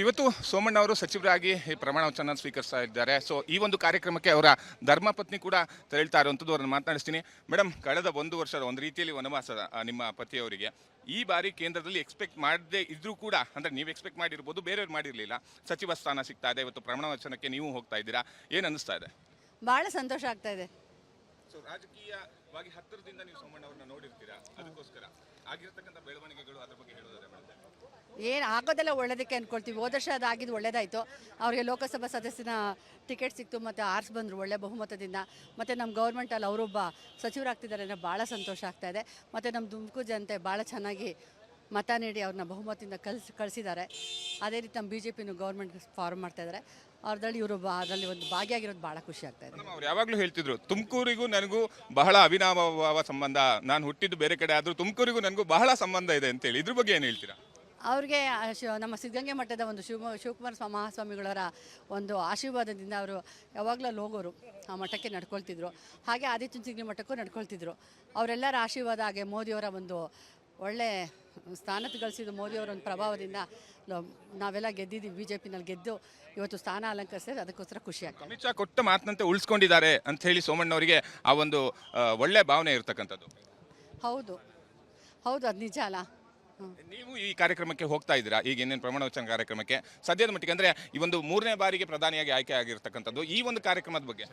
ಇವತ್ತು ಸೋಮಣ್ಣ ಅವರು ಸಚಿವರಾಗಿ ಪ್ರಮಾಣ ವಚನ ಸ್ವೀಕರಿಸ್ತಾ ಇದ್ದಾರೆ. ಈ ಒಂದು ಕಾರ್ಯಕ್ರಮಕ್ಕೆ ಅವರ ಧರ್ಮಪತ್ನಿ ಕೂಡ ತೆರಳ್ತಾ ಇರುವಂಥದ್ದು. ಅವರನ್ನು ಮಾತನಾಡಿಸ್ತೀನಿ. ಮೇಡಮ್, ಕಳೆದ ಒಂದು ವರ್ಷದ ಒಂದು ರೀತಿಯಲ್ಲಿ ವನವಾಸ ನಿಮ್ಮ ಪತಿಯವರಿಗೆ ಈ ಬಾರಿ ಕೇಂದ್ರದಲ್ಲಿ ಎಕ್ಸ್ಪೆಕ್ಟ್ ಮಾಡದೇ ಇದ್ರೂ ಕೂಡ, ಅಂದ್ರೆ ನೀವು ಎಕ್ಸ್ಪೆಕ್ಟ್ ಮಾಡಿರ್ಬೋದು, ಬೇರೆಯವ್ರು ಮಾಡಿರಲಿಲ್ಲ, ಸಚಿವ ಸ್ಥಾನ ಸಿಗ್ತಾ ಇದೆ. ಇವತ್ತು ಪ್ರಮಾಣ ವಚನಕ್ಕೆ ನೀವು ಹೋಗ್ತಾ ಇದ್ದೀರಾ, ಏನು ಅನಿಸ್ತಾ ಇದೆ? ಬಹಳ ಸಂತೋಷ ಆಗ್ತಾ ಇದೆ. ರಾಜಕೀಯವಾಗಿ ಹತ್ತಿರದಿಂದ ನೀವು ಸೋಮಣ್ಣ ಅವ್ರನ್ನ ನೋಡಿರ್ತೀರಾ, ಅದಕ್ಕೋಸ್ಕರ ಆಗಿರತಕ್ಕಂಥ ಬೆಳವಣಿಗೆಗಳು ಅದ್ರ ಬಗ್ಗೆ ಹೇಳೋದಾದ್ರೆ ಏನು ಆಗೋದೆಲ್ಲ ಒಳ್ಳೇದಕ್ಕೆ ಅಂದ್ಕೊಳ್ತೀವಿ. ಹೋದ ವರ್ಷ ಅದಾಗಿದ್ದು ಒಳ್ಳೇದಾಯಿತು. ಅವರಿಗೆ ಲೋಕಸಭಾ ಸದಸ್ಯನ ಟಿಕೆಟ್ ಸಿಕ್ತು ಮತ್ತು ಆರ್ಸ್ ಬಂದರು ಒಳ್ಳೆ ಬಹುಮತದಿಂದ. ಮತ್ತು ನಮ್ಮ ಗೌರ್ಮೆಂಟಲ್ಲಿ ಅವರೊಬ್ಬ ಸಚಿವರಾಗ್ತಿದ್ದಾರೆ ಅಂದರೆ ಭಾಳ ಸಂತೋಷ ಆಗ್ತಾಯಿದೆ. ಮತ್ತು ನಮ್ಮ ತುಮಕೂರು ಜನತೆ ಭಾಳ ಚೆನ್ನಾಗಿ ಮತ ನೀಡಿ ಅವ್ರನ್ನ ಬಹುಮತದಿಂದ ಕಳಿಸಿದ್ದಾರೆ. ಅದೇ ರೀತಿ ನಮ್ಮ BJPನೂ ಗೌರ್ಮೆಂಟ್ ಫಾರ್ಮ್ ಮಾಡ್ತಾಯಿದ್ದಾರೆ. ಅವ್ರದಲ್ಲಿ ಇವರು ಅದರಲ್ಲಿ ಒಂದು ಭಾಗಿಯಾಗಿರೋದು ಭಾಳ ಖುಷಿ ಆಗ್ತಾ ಇದೆ. ಅವ್ರು ಯಾವಾಗಲೂ ಹೇಳ್ತಿದ್ರು, ತುಮಕೂರಿಗೂ ನನಗೂ ಬಹಳ ಅವಿನಾಭಾವ ಸಂಬಂಧ, ನಾನು ಹುಟ್ಟಿದ್ದು ಬೇರೆ ಕಡೆ ಆದರೂ ತುಮಕೂರಿಗೂ ನನಗೂ ಬಹಳ ಸಂಬಂಧ ಇದೆ ಅಂತೇಳಿ. ಇದ್ರ ಬಗ್ಗೆ ಏನು ಹೇಳ್ತೀರಾ? ಅವ್ರಿಗೆ ನಮ್ಮ ಸಿದ್ಧಗಂಗೆ ಮಠದ ಒಂದು ಶಿವಕುಮಾರ ಮಹಾಸ್ವಾಮಿಗಳವರ ಒಂದು ಆಶೀರ್ವಾದದಿಂದ ಅವರು ಯಾವಾಗಲೂ ಅಲ್ಲಿ ಹೋಗೋರು, ಆ ಮಠಕ್ಕೆ ನಡ್ಕೊಳ್ತಿದ್ರು. ಹಾಗೆ ಆದಿಚುಂಚನಗಿರಿ ಮಠಕ್ಕೂ ನಡ್ಕೊಳ್ತಿದ್ರು. ಅವರೆಲ್ಲರ ಆಶೀರ್ವಾದ, ಹಾಗೆ ಮೋದಿಯವರ ಒಂದು ಒಳ್ಳೆ ಸ್ಥಾನಕ್ಕೆ ಗಳಿಸಿದ್ದು ಮೋದಿಯವರ ಒಂದು ಪ್ರಭಾವದಿಂದ ನಾವೆಲ್ಲ ಗೆದ್ದಿದ್ದೀವಿ. BJPನಲ್ಲಿ ಗೆದ್ದು ಇವತ್ತು ಸ್ಥಾನ ಅಲಂಕರಿಸಿದ್ರೆ ಅದಕ್ಕೋಸ್ಕರ ಖುಷಿ ಆಗ್ತದೆ. ಅಮಿತ್ ಶಾ ಕೊಟ್ಟ ಮಾತನಂತೆ ಉಳಿಸ್ಕೊಂಡಿದ್ದಾರೆ ಅಂತ ಹೇಳಿ ಸೋಮಣ್ಣವರಿಗೆ ಆ ಒಂದು ಒಳ್ಳೆ ಭಾವನೆ ಇರತಕ್ಕಂಥದ್ದು. ಹೌದು, ಅದು ನಿಜ ಅಲ್ಲ. ನೀವು ಈ ಕಾರ್ಯಕ್ರಮಕ್ಕೆ ಹೋಗ್ತಾ ಇದ್ದೀರಾ, ಈಗ ಏನೇನು ಪ್ರಮಾಣ ವಚನ ಕಾರ್ಯಕ್ರಮಕ್ಕೆ ಸದ್ಯದ ಮಟ್ಟಿಗೆ, ಅಂದರೆ ಈ ಒಂದು 3ನೇ ಬಾರಿಗೆ ಪ್ರಧಾನಿಯಾಗಿ ಆಯ್ಕೆ ಆಗಿರ್ತಕ್ಕಂಥದ್ದು, ಈ ಒಂದು ಕಾರ್ಯಕ್ರಮದ ಬಗ್ಗೆ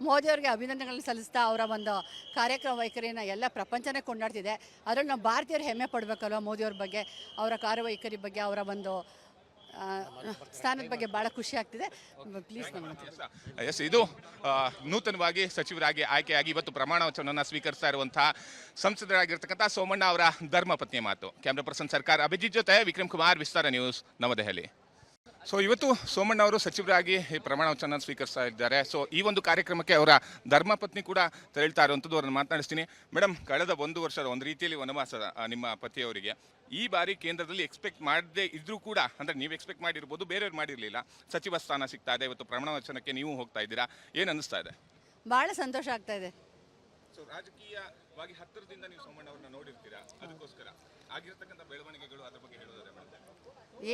ಮೋದಿಯವರಿಗೆ ಅಭಿನಂದನೆಗಳನ್ನು ಸಲ್ಲಿಸ್ತಾ ಅವರ ಒಂದು ಕಾರ್ಯಕ್ರಮ ವೈಖರಿಯನ್ನು ಎಲ್ಲ ಪ್ರಪಂಚನೇ ಕೊಂಡಾಡ್ತಿದೆ. ಅದರಲ್ಲಿ ನಾವು ಭಾರತೀಯರು ಹೆಮ್ಮೆ ಪಡಬೇಕಲ್ವ ಮೋದಿಯವ್ರ ಬಗ್ಗೆ, ಅವರ ಕಾರ್ಯವೈಖರಿ ಬಗ್ಗೆ, ಅವರ ಒಂದು ಸ್ಥಾನದ ಬಗ್ಗೆ ಭಾಳ ಖುಷಿ ಆಗ್ತಿದೆ. ಪ್ಲೀಸ್ ಎಸ್, ಇದು ನೂತನವಾಗಿ ಸಚಿವರಾಗಿ ಆಯ್ಕೆಯಾಗಿ ಇವತ್ತು ಪ್ರಮಾಣ ವಚನವನ್ನು ಸ್ವೀಕರಿಸ್ತಾ ಇರುವಂತಹ ಸಂಸದರಾಗಿರ್ತಕ್ಕಂಥ ಸೋಮಣ್ಣ ಅವರ ಧರ್ಮಪತ್ನಿಯ ಮಾತು. ಕ್ಯಾಮ್ರಾ ಪರ್ಸನ್ ಸರ್ಕಾರ ಅಭಿಜಿತ್ ಜೊತೆ ವಿಕ್ರಮ್ ಕುಮಾರ್, ವಿಸ್ತಾರ ನ್ಯೂಸ್, ನವದೆಹಲಿ. ಇವತ್ತು ಸೋಮಣ್ಣ ಅವರು ಸಚಿವರಾಗಿ ಪ್ರಮಾಣ ವಚನ ಸ್ವೀಕರಿಸ್ತಾ ಇದ್ದಾರೆ. ಈ ಒಂದು ಕಾರ್ಯಕ್ರಮಕ್ಕೆ ಅವರ ಧರ್ಮಪತ್ನಿ ಕೂಡ ತೆರಳ್ತಾ ಇರುವಂಥದ್ದು. ಅವರನ್ನು ಮಾತನಾಡಿಸ್ತೀನಿ. ಮೇಡಮ್, ಕಳೆದ ಒಂದು ವರ್ಷದ ಒಂದು ರೀತಿಯಲ್ಲಿ ವನವಾಸ ನಿಮ್ಮ ಪತಿಯವರಿಗೆ ಈ ಬಾರಿ ಕೇಂದ್ರದಲ್ಲಿ ಎಕ್ಸ್ಪೆಕ್ಟ್ ಮಾಡದೇ ಇದ್ರೂ ಕೂಡ, ಅಂದ್ರೆ ನೀವು ಎಕ್ಸ್ಪೆಕ್ಟ್ ಮಾಡಿರ್ಬೋದು, ಬೇರೆಯವ್ರು ಮಾಡಿರಲಿಲ್ಲ, ಸಚಿವ ಸ್ಥಾನ ಸಿಗ್ತಾ ಇದೆ. ಇವತ್ತು ಪ್ರಮಾಣ ವಚನಕ್ಕೆ ನೀವು ಹೋಗ್ತಾ ಇದ್ದೀರಾ, ಏನು ಅನಿಸ್ತಾ ಇದೆ? ಭಾಳ ಸಂತೋಷ ಆಗ್ತಾ ಇದೆ. ರಾಜಕೀಯವಾಗಿ ಹತ್ತಿರದಿಂದ ನೀವು ಸೋಮಣ್ಣ ಅವ್ರನ್ನ ನೋಡಿರ್ತೀರಾ, ಅದಕ್ಕೋಸ್ಕರ ಆಗಿರತಕ್ಕಂಥ ಬೆಳವಣಿಗೆಗಳು ಅದ್ರ ಬಗ್ಗೆ ಹೇಳೋದಾದ್ರೆ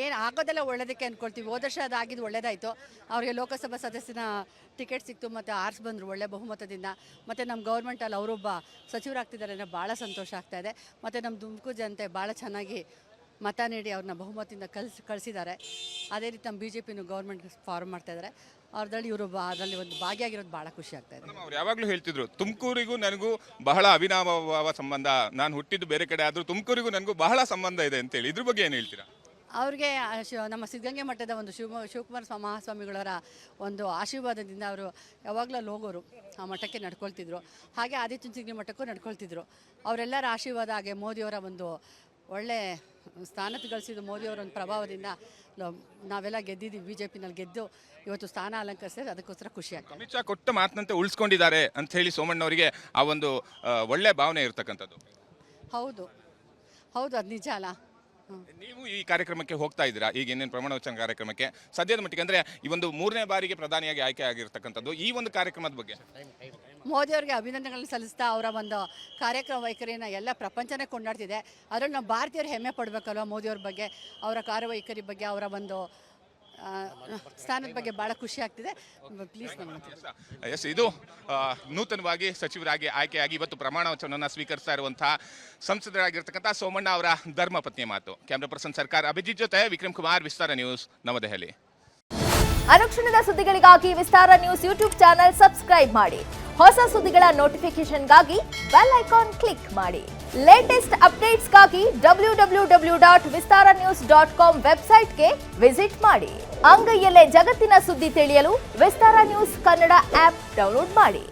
ಏನು ಆಗೋದೆಲ್ಲ ಒಳ್ಳೇದಕ್ಕೆ ಅಂದ್ಕೊಳ್ತೀವಿ. ಹೋದ ವರ್ಷ ಅದಾಗಿದ್ದು ಒಳ್ಳೇದಾಯಿತು. ಅವರಿಗೆ ಲೋಕಸಭಾ ಸದಸ್ಯನ ಟಿಕೆಟ್ ಸಿಕ್ತು ಮತ್ತು ಆರ್ಸ್ ಬಂದರು ಒಳ್ಳೆ ಬಹುಮತದಿಂದ. ಮತ್ತು ನಮ್ಮ ಗೌರ್ಮೆಂಟಲ್ಲಿ ಅವರೊಬ್ಬ ಸಚಿವರಾಗ್ತಿದ್ದಾರೆ ಅಂದರೆ ಭಾಳ ಸಂತೋಷ ಆಗ್ತಾಯಿದೆ. ಮತ್ತು ನಮ್ಮ ತುಮಕೂರು ಜನತೆ ಭಾಳ ಚೆನ್ನಾಗಿ ಮತ ನೀಡಿ ಅವ್ರನ್ನ ಬಹುಮತದಿಂದ ಕಳಿಸಿದ್ದಾರೆ. ಅದೇ ರೀತಿ ನಮ್ಮ BJPನೂ ಗೌರ್ಮೆಂಟ್ ಫಾರ್ಮ್ ಮಾಡ್ತಾಯಿದ್ದಾರೆ. ಅವ್ರದಲ್ಲಿ ಇವರು ಅದರಲ್ಲಿ ಒಂದು ಭಾಗಿಯಾಗಿರೋದು ಭಾಳ ಖುಷಿ ಆಗ್ತಾ ಇದೆ. ಅವ್ರು ಯಾವಾಗಲೂ ಹೇಳ್ತಿದ್ರು, ತುಮಕೂರಿಗೂ ನನಗೂ ಬಹಳ ಅವಿನಾಭಾವ ಸಂಬಂಧ, ನಾನು ಹುಟ್ಟಿದ್ದು ಬೇರೆ ಕಡೆ ಆದರೂ ತುಮಕೂರಿಗೂ ನನಗೂ ಬಹಳ ಸಂಬಂಧ ಇದೆ ಅಂತೇಳಿ. ಇದ್ರ ಬಗ್ಗೆ ಏನು ಹೇಳ್ತೀರಾ? ಅವ್ರಿಗೆ ನಮ್ಮ ಸಿದ್ಧಗಂಗೆ ಮಠದ ಒಂದು ಶಿವಕುಮಾರ ಮಹಾಸ್ವಾಮಿಗಳವರ ಒಂದು ಆಶೀರ್ವಾದದಿಂದ ಅವರು ಯಾವಾಗಲೂ ಅಲ್ಲಿ ಹೋಗೋರು, ಆ ಮಠಕ್ಕೆ ನಡ್ಕೊಳ್ತಿದ್ರು. ಹಾಗೆ ಆದಿಚುಂಚನಗಿರಿ ಮಠಕ್ಕೂ ನಡ್ಕೊಳ್ತಿದ್ರು. ಅವರೆಲ್ಲರ ಆಶೀರ್ವಾದ, ಹಾಗೆ ಮೋದಿಯವರ ಒಂದು ಒಳ್ಳೆ ಸ್ಥಾನಕ್ಕೆ ಗಳಿಸಿದ್ದು ಮೋದಿಯವರ ಒಂದು ಪ್ರಭಾವದಿಂದ ನಾವೆಲ್ಲ ಗೆದ್ದಿದ್ದೀವಿ. BJPನಲ್ಲಿ ಗೆದ್ದು ಇವತ್ತು ಸ್ಥಾನ ಅಲಂಕರಿಸಿದ್ರೆ ಅದಕ್ಕೋಸ್ಕರ ಖುಷಿ ಆಗ್ತದೆ. ಅಮಿತ್ ಶಾ ಕೊಟ್ಟ ಮಾತನಂತೆ ಉಳಿಸ್ಕೊಂಡಿದ್ದಾರೆ ಅಂತ ಹೇಳಿ ಸೋಮಣ್ಣವರಿಗೆ ಆ ಒಂದು ಒಳ್ಳೆ ಭಾವನೆ ಇರತಕ್ಕಂಥದ್ದು. ಹೌದು, ಅದು ನಿಜ ಅಲ್ಲ. ನೀವು ಈ ಕಾರ್ಯಕ್ರಮಕ್ಕೆ ಹೋಗ್ತಾ ಇದ್ದೀರಾ, ಈಗ ಏನೇನು ಪ್ರಮಾಣ ವಚನ ಕಾರ್ಯಕ್ರಮಕ್ಕೆ ಸದ್ಯದ ಮಟ್ಟಿಗೆ, ಅಂದರೆ ಈ ಒಂದು 3ನೇ ಬಾರಿಗೆ ಪ್ರಧಾನಿಯಾಗಿ ಆಯ್ಕೆ ಆಗಿರ್ತಕ್ಕಂಥದ್ದು, ಈ ಒಂದು ಕಾರ್ಯಕ್ರಮದ ಬಗ್ಗೆ ಮೋದಿಯವರಿಗೆ ಅಭಿನಂದನೆಗಳನ್ನು ಸಲ್ಲಿಸ್ತಾ ಅವರ ಒಂದು ಕಾರ್ಯಕ್ರಮ ವೈಖರಿಯನ್ನು ಎಲ್ಲ ಪ್ರಪಂಚನೇ ಕೊಂಡಾಡ್ತಿದೆ. ಅದರಲ್ಲಿ ನಾವು ಭಾರತೀಯರು ಹೆಮ್ಮೆ ಪಡಬೇಕಲ್ವ ಮೋದಿಯವ್ರ ಬಗ್ಗೆ, ಅವರ ಕಾರ್ಯವೈಖರಿ ಬಗ್ಗೆ, ಅವರ ಒಂದು ಸ್ಥಾನದ ಬಗ್ಗೆ ಭಾಳ ಖುಷಿ ಆಗ್ತಿದೆ. ಪ್ಲೀಸ್ ಎಸ್, ಇದು ನೂತನವಾಗಿ ಸಚಿವರಾಗಿ ಆಯ್ಕೆಯಾಗಿ ಇವತ್ತು ಪ್ರಮಾಣ ವಚನವನ್ನು ಸ್ವೀಕರಿಸ್ತಾ ಇರುವಂತಹ ಸಂಸದರಾಗಿರ್ತಕ್ಕಂಥ ಸೋಮಣ್ಣ ಅವರ ಧರ್ಮಪತ್ನಿಯ ಮಾತು. ಕ್ಯಾಮ್ರಾ ಪರ್ಸನ್ ಸರ್ಕಾರ ಅಭಿಜಿತ್ ಜೊತೆ ವಿಕ್ರಮ್ ಕುಮಾರ್, ವಿಸ್ತಾರ ನ್ಯೂಸ್, ನವದೆಹಲಿ. ಅನುಕ್ಷಣದ ಸುದ್ದಿಗಳಿಗಾಗಿ ವಿಸ್ತಾರ ನ್ಯೂಸ್ ಯೂಟ್ಯೂಬ್ ಚಾನೆಲ್ ಸಬ್ಸ್ಕ್ರೈಬ್ ಮಾಡಿ. ಹೊಸ ಸುದ್ದಿಗಳ ನೋಟಿಫಿಕೇಶನ್ಗಾಗಿ ಬೆಲ್ ಐಕಾನ್ ಕ್ಲಿಕ್ ಮಾಡಿ. ಲೇಟೆಸ್ಟ್ ಅಪ್ಡೇಟ್ಸ್ಗಾಗಿ www.vistaranews.com ವೆಬ್ಸೈಟ್ಗೆ ವಿಸಿಟ್ ಮಾಡಿ. ಅಂಗೈಯಲ್ಲೇ ಜಗತ್ತಿನ ಸುದ್ದಿ ತಿಳಿಯಲು ವಿಸ್ತಾರ ನ್ಯೂಸ್ ಕನ್ನಡ ಆಪ್ ಡೌನ್ಲೋಡ್ ಮಾಡಿ.